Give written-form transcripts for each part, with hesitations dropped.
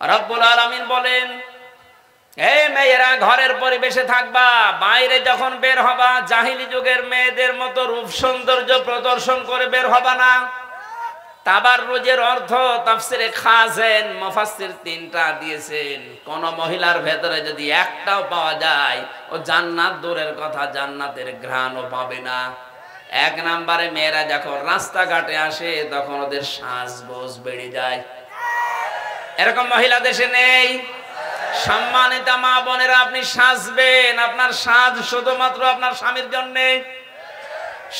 রব্বুল আলামিন বলেন, এই মেয়েরা ঘরের পরিবেশে থাকবা, বাইরে যখন বের হবা জাহিলি যুগের মেয়েদের মতো রূপ সৌন্দর্য প্রদর্শন করে বের হবা না। তাবাররুজের অর্থ তাফসিরে খাজেন মুফাসসির তিনটা দিয়েছেন। কোন মহিলার ভেতরে যদি একটাও পাওয়া যায়, ও জান্নাত দূরের কথা জান্নাতের ঘ্রাণও পাবে না। এক নম্বরে মেয়েরা যখন রাস্তাঘাটে আসে তখন ওদের সাজগোজ বেড়ে যায়। এরকম মহিলা দেশে নেই। সম্মানিতা মা বোনেরা, আপনি সাজবেন, আপনার সাজ শুধুমাত্র আপনার স্বামীর জন্য।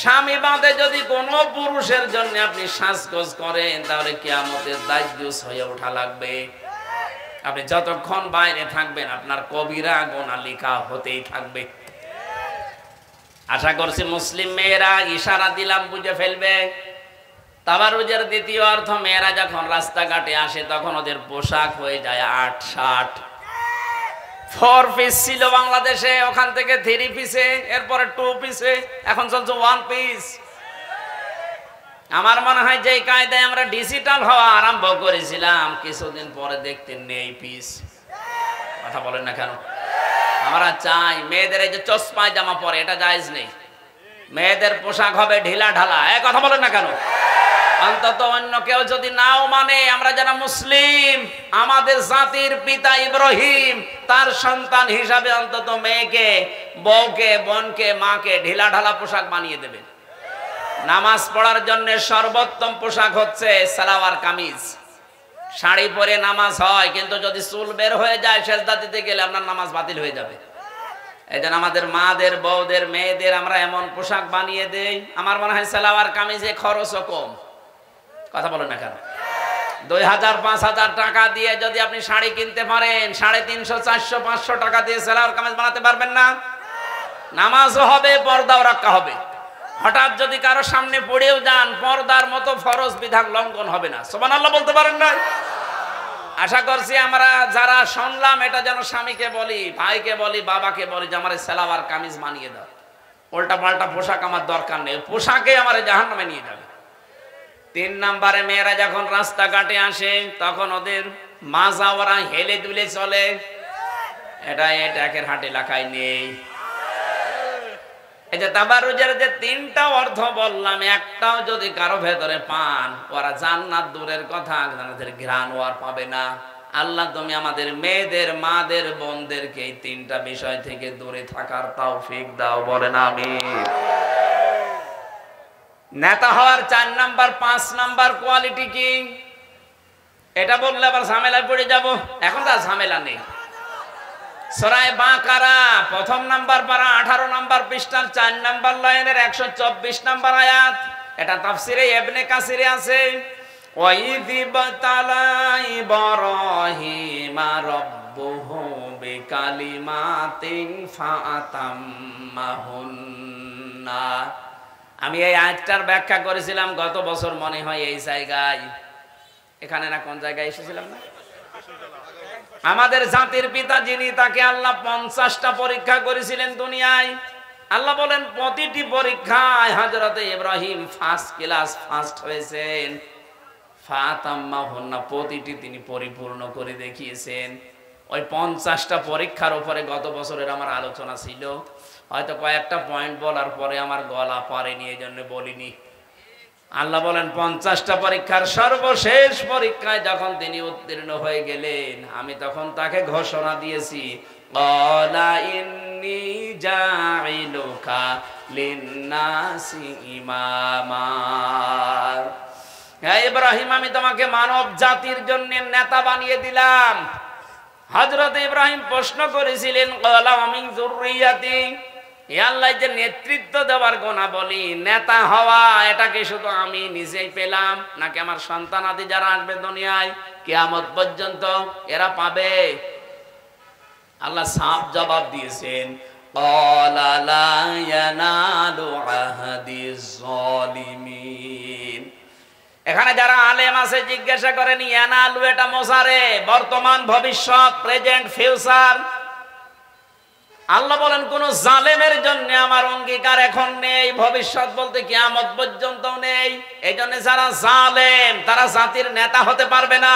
স্বামী বাদে যদি কোনো পুরুষের জন্য আপনি সাজগোজ করেন, তাহলে কিয়ামতের দায়ুস হয়ে ওঠা লাগবে। আপনি যতক্ষণ বাইরে থাকবেন আপনার কবিরা গুনাহ লেখা হতেই থাকবে। আশা করছি মুসলিম মেয়েরা ইশারা দিলাম বুঝে ফেলবে। তাবাররুজের দ্বিতীয় অর্থ, মেয়েরা যখন রাস্তাঘাটে আসে তখন ওদের পোশাক হয়ে যায় 8-60। 4 পিস ছিল বাংলাদেশে, ওখান থেকে 3 পিসে, এরপরে 2 পিসে, এখন চলছে 1 পিস। আমার মনে হয় যে কায়দায় আমরা ডিজিটাল হওয়া আরম্ভ করেছিলাম, কিছুদিন পরে দেখতে নেই পিস। কথা বলেন না কেন? আমরা চাই মেয়েদের এই যে চশমা জামা পরে, এটা জায়েজ নেই। মেয়েদের পোশাক হবে ঢিলা ঢালা। কথা বলেন না কেন? অন্তত অন্য কেউ যদি নাও মানে, আমরা যারা মুসলিম, আমাদের জাতির পিতা ইব্রাহিম তার সন্তান হিসাবে অন্তত মেয়েকে, বউকে, বোনকে, মাকে ঢিলা ঢালা পোশাক বানিয়ে দেবে। নামাজ পড়ার জন্য সর্বোত্তম পোশাক হচ্ছে সালোয়ার কামিজ। শাড়ি পরে নামাজ হয়, কিন্তু যদি চুল বের হয়ে যায় সেজদা দিতে গেলে আপনার নামাজ বাতিল হয়ে যাবে। এই জন্য আমাদের মাদের, বউদের, মেয়েদের আমরা এমন পোশাক বানিয়ে দেই। আমার মনে হয় সালোয়ার কামিজে খরচও কম। কথা বলেন না কেন? 2000-5000 টাকা দিয়ে যদি আপনি শাড়ি কিনতে পারেন, 350-400-500 টাকা দিয়ে সালোয়ার কামিজ বানাতে পারবেন না? নামাজও হবে, পর্দাও রাখা হবে। হঠাৎ যদি কারো সামনে পড়েও যান, পর্দার মতো ফরজ বিধান লঙ্ঘন হবে না। সুবহানাল্লাহ বলতে পারেন না? আশা করছি আমরা যারা শুনলাম, এটা যেন স্বামীকে বলি, ভাইকে বলি, বাবাকে বলি যে আমার সালোয়ার কামিজ বানিয়ে দাও। উল্টা পাল্টা পোশাক আমার দরকার নেই, পোশাকে আমার জাহান্নামে নিয়ে যাবে। 3 নম্বরে মেয়েরা যখন রাস্তাঘাটে আসে তখন ওদের মাজা ওরা হেলে দুলে চলে। এটা একের হাট এলাকায় নেই। এই যে তাবাররুজের যে 3টা অর্থ বললাম, একটাও যদি কারো ভেতরে পান, ওরা জান্নাত দূরের কথা জান্নাতের ঘ্রাণ আর পাবে না। আল্লাহ তুমি আমাদের মেয়েদের, মাদের, বোনদেরকে এই 3টা বিষয় থেকে দূরে থাকার তৌফিক দাও, বলেন আমিন। নেতা হওয়ার 4 নাম্বার 5 নাম্বার কোয়ালিটি কি? এটা বললে আবার ঝামেলায় পড়ে যাব। এখন তো ঝামেলা নেই। সূরা বাকারা 1ম নাম্বার পারা 18 নাম্বার পৃষ্ঠার 4 নাম্বার লাইনের 124 নাম্বার আয়াত। এটা তাফসিরে ইবনে কাসিরে আছে। ওয়াইযি বাতালা ইব্রাহিমা রাব্বুহু বিকালিমাতিন ফাআতাম্মাহুন্না। আমি এই আয়াতটার ব্যাখ্যা করেছিলাম গত বছর, মনে হয় এই জায়গায়, এখানে না কোন জায়গায় এসেছিলাম না? আমাদের জাতির পিতা যিনি, তাকে আল্লাহ 50টা পরীক্ষা করেছিলেন দুনিয়ায়। আল্লাহ বলেন প্রতিটি পরীক্ষায় হযরত ইব্রাহিম ফার্স্ট ক্লাস ফার্স্ট হয়েছেন। ফাতাম্মাহুন্না, প্রতিটি তিনি পরিপূর্ণ করে দেখিয়েছেন। ওই 50টা পরীক্ষার উপরে গত বছরের আমার আলোচনা ছিল। হয়তো কয়েকটা পয়েন্ট বলার পরে আমার গলা পারেনি, এই জন্য বলিনি। আল্লাহ বলেন 50টা পরীক্ষার সর্বশেষ পরীক্ষায় যখন তিনি উত্তীর্ণ হয়ে গেলেন, আমি তখন তাকে ঘোষণা দিয়েছি, ক্বালা ইন্নী জাইলুকা লিন্নাসি ইমামা। হে ইব্রাহিম, আমি তোমাকে মানব জাতির জন্য নেতা বানিয়ে দিলাম। হযরত ইব্রাহিম প্রশ্ন করেছিলেন, ক্বালা ওয়া মিন যুররিয়াতি, হে আল্লাহ, যে নেতৃত্ব দেওয়ার গুণাবলী, নেতা হওয়া, এটা কি শুধু আমি নিজেই পেলাম, নাকি আমার সন্তানাদি যারা আসবে দুনিয়ায় কিয়ামত পর্যন্ত এরা পাবে? আল্লাহ সাফ জবাব দিয়েছেন, ক্বালা লা ইয়ানালু আহদিজ জালিমিন। এখানে যারা আলেম আছে জিজ্ঞাসা করেন, ইয়ানালু এটা মোসারে, বর্তমান, ভবিষ্যৎ, প্রেজেন্ট, ফিউচার। আল্লাহ বলেন কোন জালেমের জন্য আমার অঙ্গীকার এখন নেই, ভবিষ্যৎ বলতে কিয়ামত পর্যন্ত নেই। এই জন্য যারা জালেম তারা জাতির নেতা হতে পারবে না।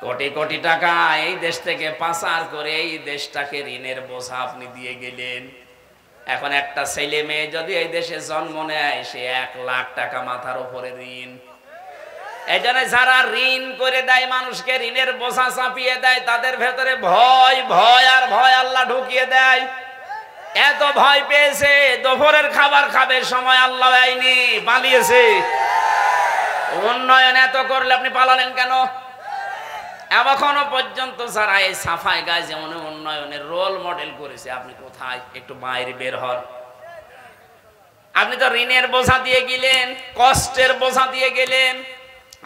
কোটি কোটি টাকা এই দেশ থেকে পাচার করে এই দেশটাকে ঋণের বোঝা আপনি দিয়ে গেলেন। এখন একটা ছেলে মেয়ে যদি এই দেশে জন্ম নেয়, সে 1 লাখ টাকা মাথার উপরে ঋণ। এই জন্য যারা ঋণ করে দেয় মানুষকে, ঋণের বোঝা চাপিয়ে দেয়, তাদের ভেতরে ভয় ভয় আর ভয় আল্লাহ ঢুকিয়ে দেয়। এত ভয় পেয়েছে, দুপুরের খাবার খাবে সময় আল্লাহ দেয়নি, পালিয়েছে। উন্নয়ন এত করলে আপনি পালালেন কেন? এখনো পর্যন্ত যারা এই সাফাই গায়ে যেমন উন্নয়নের রোল মডেল করেছে, আপনি কোথায়? একটু বাইরে বের হন। আপনি তো ঋণের বোঝা দিয়ে গেলেন, কষ্টের বোঝা দিয়ে গেলেন,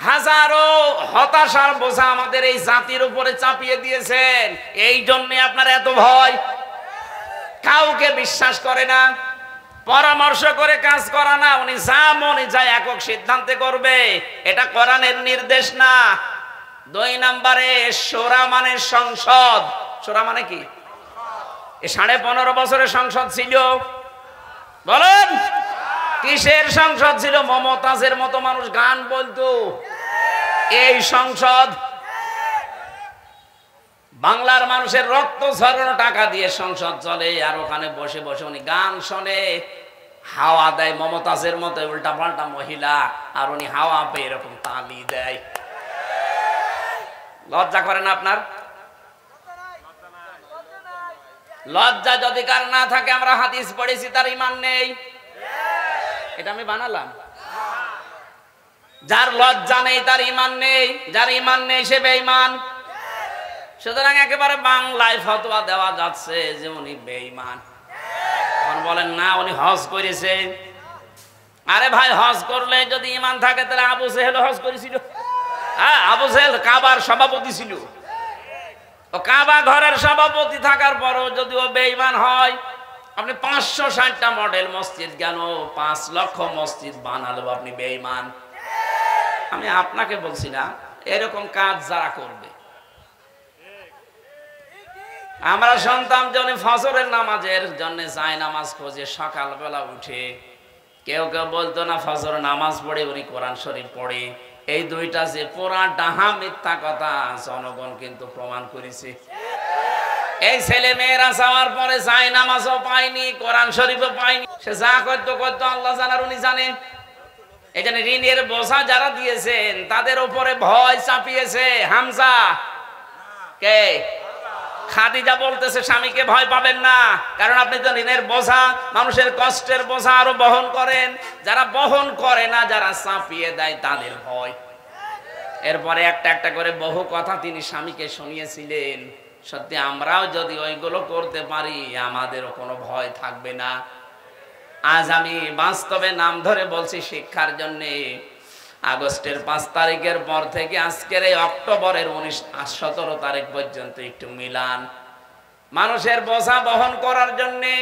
হাজারো হতাশার বোঝা আমাদের এই জাতির উপরে চাপিয়ে দিয়েছেন। এই জন্য আপনার এত ভয়। কাউকে বিশ্বাস করে না, পরামর্শ করে কাজ করা না, উনি যা মনে যায় একক সিদ্ধান্তে করবে। এটা কোরআনের নির্দেশ না। 2 নম্বরে শোরা মানে সংসদ। শোরা মানে কি? 15.5 বছরের সংসদ ছিল। বলেন কিসের সংসদ ছিল? মমতাজের মতো মানুষ গান বলতো। এই সংসদ বাংলার মানুষের রক্ত ঝরানো টাকা দিয়ে সংসদ চলে, আর ওখানে বসে বসে উনি গান শোনে, হাওয়া দেয়। মমতাজের মতো উল্টা পাল্টা মহিলা, আর উনি হাওয়া পেয়ে এরকম তালি দেয়। লজ্জা করে না আপনার? লজ্জা যদি কার না থাকে, আমরা হাদিস পড়েছি, তার ঈমান নেই। এটা আমি বানালাম? যার লজ্জা নেই তার ঈমান নেই, যার ঈমান নেই সে বেঈমান। সুতরাং একেবারে বাংলায় ফতোয়া দেওয়া যাচ্ছে যে উনি বেঈমান। এখন বলেন না, উনি হজ করেছে। আরে ভাই, হজ করলে যদি ঈমান থাকে তাহলে আবু জেহেল হজ করেছিল। হ্যাঁ, আবু জেহেল কাবার সভাপতি ছিল। ও কাবা ঘরের সভাপতি থাকার পরও যদি ও বেঈমান হয়, আপনি 560টা মডেল মসজিদ কেন 5 লক্ষ মসজিদ বানালো, আপনি বেঈমান। আমি আপনাকে বলছি না, এরকম কাজ যারা করবে। আমরা শুনতাম যে উনি ফজরের নামাজের জন্য যায় নামাজ খোঁজে, সকালবেলা উঠে। কেউ কেউ বলতো না ফজর নামাজ পড়ে উনি কোরআন শরীফ পড়ে। এই দুইটা যে পুরা ডাহা মিথ্যা কথা, জনগণ কিন্তু প্রমাণ করেছে। এই ছেলে মেয়েরা যাওয়ার পরে যায় নামাজও পায়নি, কোরআন শরীফও পায়নি। সে যা করতো করতো, আল্লাহ জানার উনি জানেন। এই জন্য ঋণের বোঝা যারা দিয়েছেন তাদের উপরে ভয় চাপিয়েছে। হামজা কে? খাদিজা বলতেছে স্বামীকে ভয় পাবেন না, কারণ আপনি তো ঋণের বোঝা, মানুষের কষ্টের বোঝা আরো বহন করেন। যারা বহন করে না, যারা চাপিয়ে দেয়, তাদের ভয়। এরপরে একটা একটা করে বহু কথা তিনি স্বামীকে শুনিয়েছিলেন। সত্যি আমরাও যদি ওইগুলো করতে পারি, আমাদেরও কোনো ভয় থাকবে না। আজ আমি বাস্তবে নাম ধরে বলছি শিক্ষার জন্যে। আগস্টের 5 তারিখের পর থেকে আজকের এই অক্টোবরের 17 তারিখ পর্যন্ত একটু মিলান। মানুষের বোঝা বহন করার জন্যে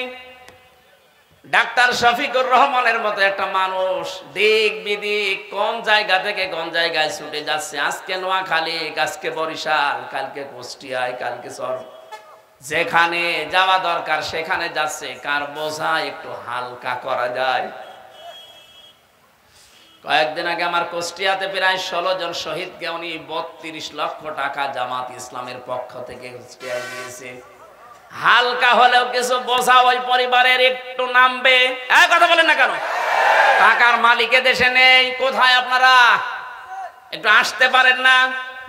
ডাক্তার শফিকুর রহমানের মতো একটা মানুষ দিক বিদিক কোন জায়গা থেকে কোন জায়গায় ছুটে যাচ্ছে। আজকে নোয়াখালী, আজকে বরিশাল, কালকে কুষ্টিয়ায়, কালকে যেখানে যাওয়া দরকার সেখানে যাচ্ছে। কার বোঝা একটু হালকা করা যায়। কয়েকদিন আগে আমার কুষ্টিয়াতে প্রায় 16 জন শহীদকে উনি 32 লক্ষ টাকা জামাত ইসলামের পক্ষ থেকে কুষ্টিয়ায় দিয়েছে। হালকা হলেও কিছু বোঝা ওই পরিবারের একটু নামবে। কথা বলেন না কেন? টাকার মালিকে দেশে নেই। কোথায় আপনারা? একটু আসতে পারেন না?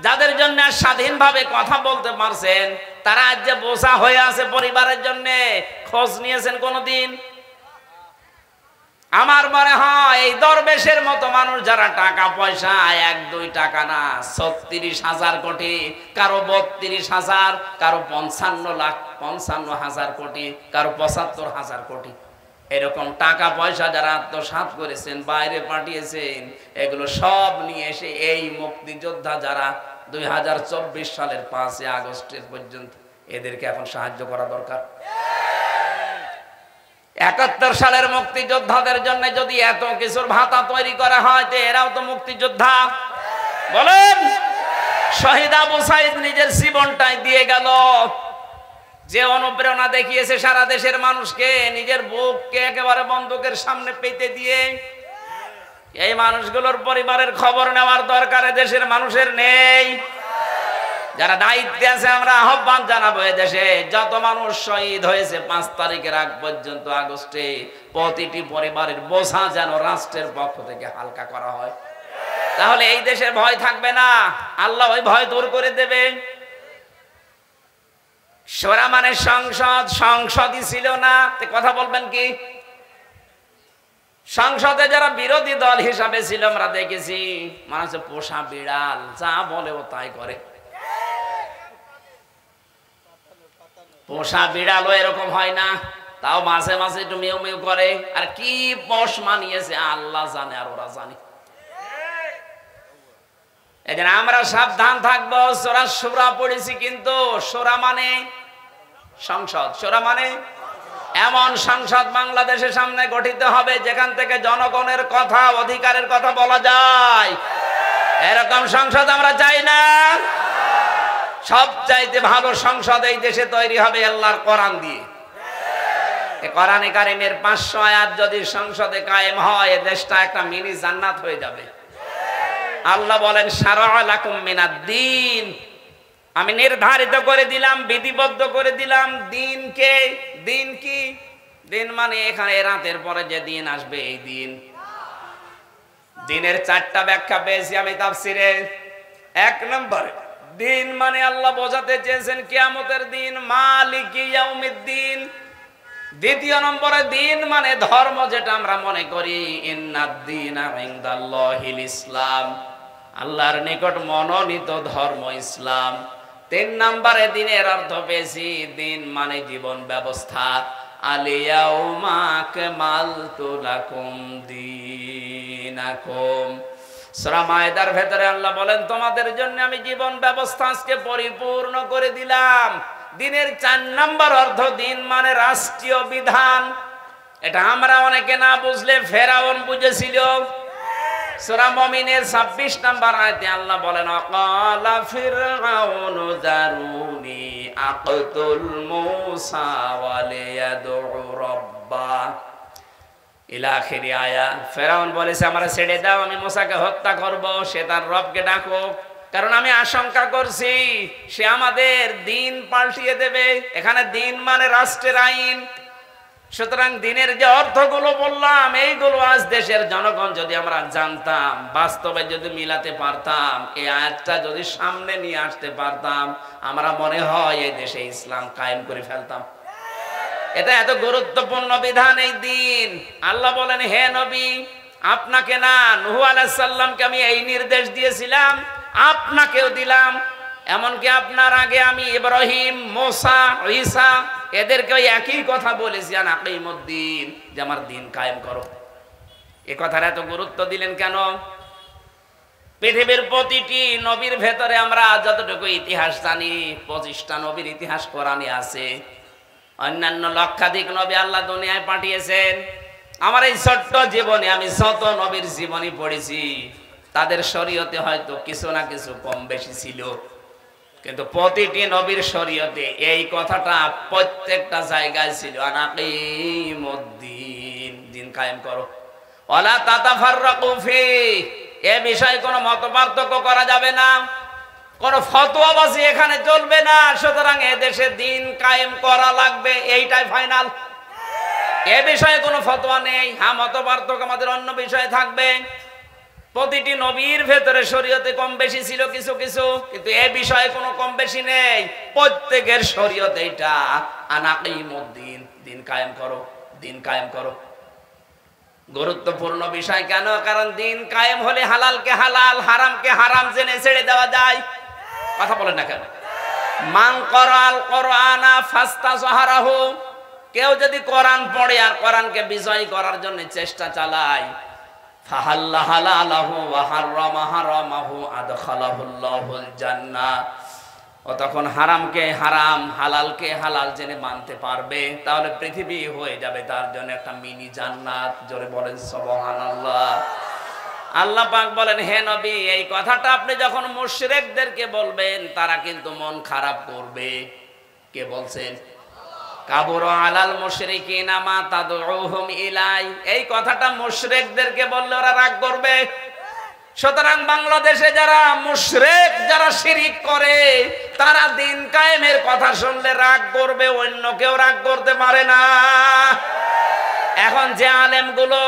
যাদের জন্য স্বাধীনভাবে কথা বলতে পারছেন, তারা আজ যে বোঝা হয়ে আছে পরিবারের জন্য, খোঁজ নিয়েছেন কোনদিন? আমার মনে হয় এই দরবেশের মতো মানুষ যারা টাকা পয়সা 1-2 টাকা না, 36,000 কোটি, কারো 32,000, কারো 55,000 কোটি, কারো 75,000 কোটি, এরকম টাকা পয়সা যারা আত্মসাৎ করেছেন, বাইরে পাঠিয়েছেন, এগুলো সব নিয়ে এসে এই মুক্তিযোদ্ধা যারা 2024 সালের 5 আগস্টের পর্যন্ত, এদেরকে এখন সাহায্য করা দরকার। 71 সালের মুক্তিযোদ্ধাদের জন্য যদি এত কিছুর ভাতা তৈরি করা হয়, তো এরাও তো মুক্তিযোদ্ধা। বলেন, শহীদ আবু সাইদ নিজের জীবনটাই দিয়ে গেল। যে অনুপ্রেরণা দেখিয়েছে সারা দেশের মানুষকে, নিজের বুককে একেবারে বন্দুকের সামনে পেতে দিয়ে। এই মানুষগুলোর পরিবারের খবর নেওয়ার দরকার দেশের মানুষের নেই। যারা দায়িত্বে আছে আমরা আহ্বান জানাবো, দেশে যত মানুষ শহীদ হয়েছে 5 তারিখের আগ পর্যন্ত আগস্টে প্রতিটি পরিবারের বোঝা যেন রাষ্ট্রের পক্ষ থেকে হালকা করা হয়। তাহলে এই দেশের ভয় থাকবে না, আল্লাহ ওই ভয় দূর করে দেবে। শোরা মানে সংসদ, সংসদই ছিল না, কথা বলবেন কি? সংসদে যারা বিরোধী দল হিসাবে ছিল আমরা দেখেছি মানুষ পোষা বিড়াল, যা বলে ও তাই করে। পোষা বিড়ালও এরকম হয় না, তাও মাঝে মাঝে একটু মেউ মেউ করে। আর কি পোষ মানিয়েছে আল্লাহ জানে আর ওরা জানে। এজন্য আমরা সাবধান থাকবো। সূরা শূরা পড়েছি, কিন্তু শূরা মানে সংসদ, শূরা মানে এমন সংসদ বাংলাদেশের সামনে গঠিত হবে যেখান থেকে জনগণের কথা, অধিকারের কথা বলা যায়। এরকম সংসদ আমরা চাই না। সবচাইতে ভালো সংসদ এই দেশে তৈরি হবে আল্লাহর কোরআন দিয়ে। এই কোরআনে কারিমের 500 আয়াত যদি সংসদে কায়েম হয়, এই দেশটা একটা মিনি জান্নাত হয়ে যাবে। আল্লাহ বলেন শারা'a লাকুম মিনাদ-দ্বীন, আমি নির্ধারিত করে দিলাম, বিধিবদ্ধ করে দিলাম দ্বীনকে। দ্বীন কি? দিন মানে এখানে রাতের পরে যে দিন আসবে এই দিন। দিনের 4টা ব্যাখ্যা পেয়েছি আমি তাফসিরে। 1 নম্বরে দিন মানে আল্লাহ বোঝাতে চেয়েছেন কিয়ামতের দিন, মালিকি ইয়াউমিদ্দিন। 2 নম্বরে দিন মানে ধর্ম, যেটা আমরা মনে করি ইন্নাদ-দীনা ইনদাল্লাহিল ইসলাম, আল্লাহর নিকট মনোনীত ধর্ম ইসলাম। 3 নম্বরে দিনের অর্থ পেয়েছি দিন মানে জীবন ব্যবস্থা। আলিয়াউমা আকমালতু লাকুম দীনাকুম। সূরা মায়েদার ভেতরে আল্লাহ বলেন তোমাদের জন্য আমি জীবন ব্যবস্থা আজকে পরিপূর্ণ করে দিলাম। দিনের 4 নম্বর অর্থ দিন মানে রাষ্ট্রীয় বিধান। এটা আমরা অনেকে না বুঝলে ফেরাউন বুঝেছিল। সূরা মুমিনের 26 নম্বর আয়াতে আল্লাহ বলেন আকালা ফিরআউনু দারুনি আকতুল মূসা ওয়ালিয়াদউ রাব্বা ইলা আখিরি আয়া। ফেরাউন বলেছে আমরা ছেড়ে দাও, আমি মূসাকে হত্যা করব, সে তার রবকে ডাকো, কারণ আমি আশঙ্কা করছি সে আমাদের দিন পাল্টিয়ে দেবে। এখানে দিন মানে রাষ্ট্রের আইন। সুতরাং দিনের যে অর্থগুলো বললাম, এইগুলো আজ দেশের জনগণ যদি আমরা জানতাম, বাস্তবে যদি মিলাতে পারতাম, এই আয়াতটা যদি সামনে নিয়ে আসতে পারতাম, আমরা মনে হয় এই দেশে ইসলাম কায়েম করে ফেলতাম। এটা এত গুরুত্বপূর্ণ বিধান এই দিন। আল্লাহ বলেন হে নবী, আপনাকে না নূহ আলাইহিস সালামকে আমি এই নির্দেশ দিয়েছিলাম, আপনাকেও দিলাম। এমনকি আপনার আগে আমি ইব্রাহিম, মুসা, ঈসা এদেরকে একই কথা বলেছি, আনাকিমুদ্দিন, যে আমার দিন কায়েম করো। এই কথার এত গুরুত্ব দিলেন কেন? পৃথিবীর প্রতিটি নবীর ভেতরে আমরা যতটুকু ইতিহাস জানি, 25টা নবীর ইতিহাস কোরআনে আছে। অন্যান্য লক্ষাধিক নবী আল্লাহ দুনিয়ায় পাঠিয়েছেন। আমার এই ছোট্ট জীবনে আমি শত নবীর জীবনী পড়েছি। তাদের শরীয়তে হয়তো কিছু না কিছু কম বেশি ছিল, কিন্তু প্রতিটি নবীর শরীয়তে এই কথাটা প্রত্যেকটা জায়গায় ছিল, আনাকিমুদ্দিন, দিন কায়েম করো। ওয়ালা তাতাফাররাকু ফি, এই বিষয়ে কোনো মতপার্থক্য করা যাবে না, কোনো ফতোয়াবাজি এখানে চলবে না। সুতরাং এ দেশে দিন কায়েম করা লাগবে, এইটাই ফাইনাল। এ বিষয়ে কোনো ফতোয়া নেই। হ্যাঁ, মতপার্থক্য আমাদের অন্য বিষয়ে থাকবে। প্রতিটি নবীর ভেতরে শরীয়তে কম বেশি ছিল কিছু কিছু, কিন্তু এ বিষয়ে কোনো কম বেশি নেই। প্রত্যেকের শরীয়তে এটা আনাকিমুদ্দিন, দিন কায়েম করো, দিন কায়েম করো। গুরুত্বপূর্ণ বিষয় কেন? কারণ দিন কায়েম হলে হালালকে হালাল, হারামকে হারাম জেনে ছেড়ে দেওয়া যায়। কথা বলেন না কেন? মান করাল কোরআনা ফাস্তাজহারাহু, কেউ যদি কোরআন পড়ে আর কোরআনকে বিজয় করার জন্য চেষ্টা চালায়, ফাহাল্লা হালালাহু ওয়া হাররামা হারামাহু আদখালাহুল্লাহুল জান্নাহ, ও তখন হারামকে হারাম, হালালকে হালাল জেনে মানতে পারবে। তাহলে পৃথিবী হয়ে যাবে তার জন্য একটা মিনি জান্নাত। জোরে বলেন সুবহানাল্লাহ। আল্লাহ পাক বলেন হে নবী, এই কথাটা আপনি যখন মুশরিকদেরকে বলবেন, তারা কিন্তু মন খারাপ করবে। কে বলছেন? কাবুরা আলাল মুশরিকিনা মা তাদউহুম ইলাই। এই কথাটা মুশরিকদেরকে বললে ওরা রাগ করবে। সুতরাং বাংলাদেশে যারা মুশরিক, যারা শিরিক করে, তারা দিন কায়েমের কথা শুনলে রাগ করবে, অন্য কেউ রাগ করতে পারে না। এখন যে আলেমগুলো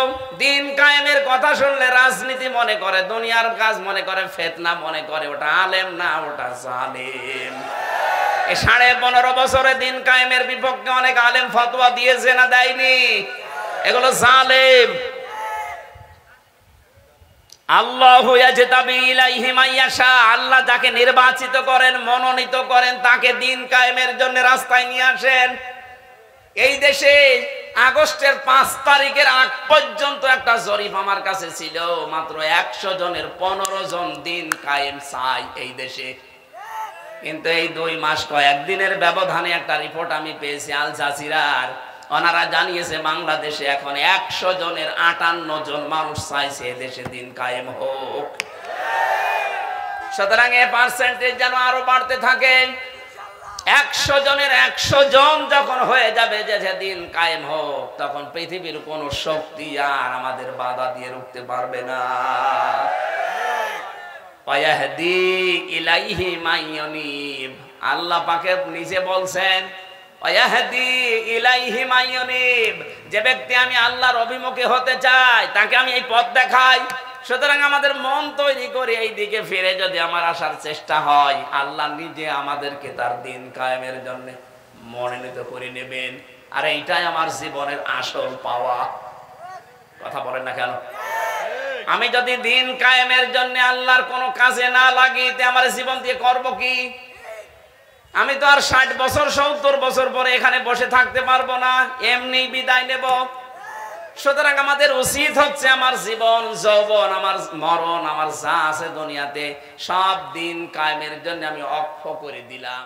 দিন কায়েমের কথা শুনলে রাজনীতি মনে করে, দুনিয়ার কাজ মনে করে, ফিতনা মনে করে, ওটা আলেম না, ওটা জালেম। এই 15.5 বছরে দিন কায়েমের বিপক্ষে অনেক আলেম ফতোয়া দিয়েছে না দেয়নি? এগুলো জালেম। আল্লাহু ইয়াজতাবি ইলাইহি মাইয়াশা, আল্লাহ যাকে নির্বাচিত করেন, মনোনীত করেন, তাকে দিন কায়েমের জন্য রাস্তায় নিয়ে আসেন। এই দেশে আগস্টের 5 তারিখের আগ পর্যন্ত একটা জরিপ আমার কাছে ছিল, মাত্র 100 জনের 15 জন দিন কায়েম চাই এই দেশে। কিন্তু এই 2 মাস কয়েকদিনের ব্যবধানে একটা রিপোর্ট আমি পেয়েছি আল জাজিরার, ওনারা জানিয়েছে বাংলাদেশে এখন 100 জনের 58 জন মানুষ চাইছে দেশে দিন কায়েম হোক। সুতরাং এই পার্সেন্টেজ যেন আরো বাড়তে থাকে। 100 জনের 100 জন যখন হয়ে যাবে যে দিন কায়েম হোক, তখন পৃথিবীর কোন শক্তি আর আমাদের বাধা দিয়ে রুখতে পারবে না। ওয়াহদি ইলাইহি মাইয়ুনিব, আল্লাহ পাকে নিজে বলছেন ওয়াহদি ইলাইহি মাইয়ুনিব, যে ব্যক্তি আমি আল্লাহর অভিমুখী হতে চাই তাকে আমি এই পথ দেখাই। সুতরাং আমাদের মন তৈরি করে এই দিকে ফিরে যদি আমার আসার চেষ্টা হয়, আল্লাহ নিজে আমাদেরকে তার দিন কায়েমের জন্য মনোনীত করে নেবেন। আর এইটাই আমার জীবনের আসল পাওয়া। কথা বলেন না কেন? আমি যদি দিন কায়েমের জন্য আল্লাহর কোনো কাজে না লাগি, তে আমার জীবন দিয়ে করব কি? আমি তো আর 60 বছর 70 বছর পরে এখানে বসে থাকতে পারবো না, এমনি বিদায় নেব। সুতরাং আমাদের উচিত হচ্ছে আমার জীবন, যৌবন, আমার মরণ, আমার যা আছে দুনিয়াতে সব দিন কায়েমের জন্য আমি অক্ষ করে দিলাম।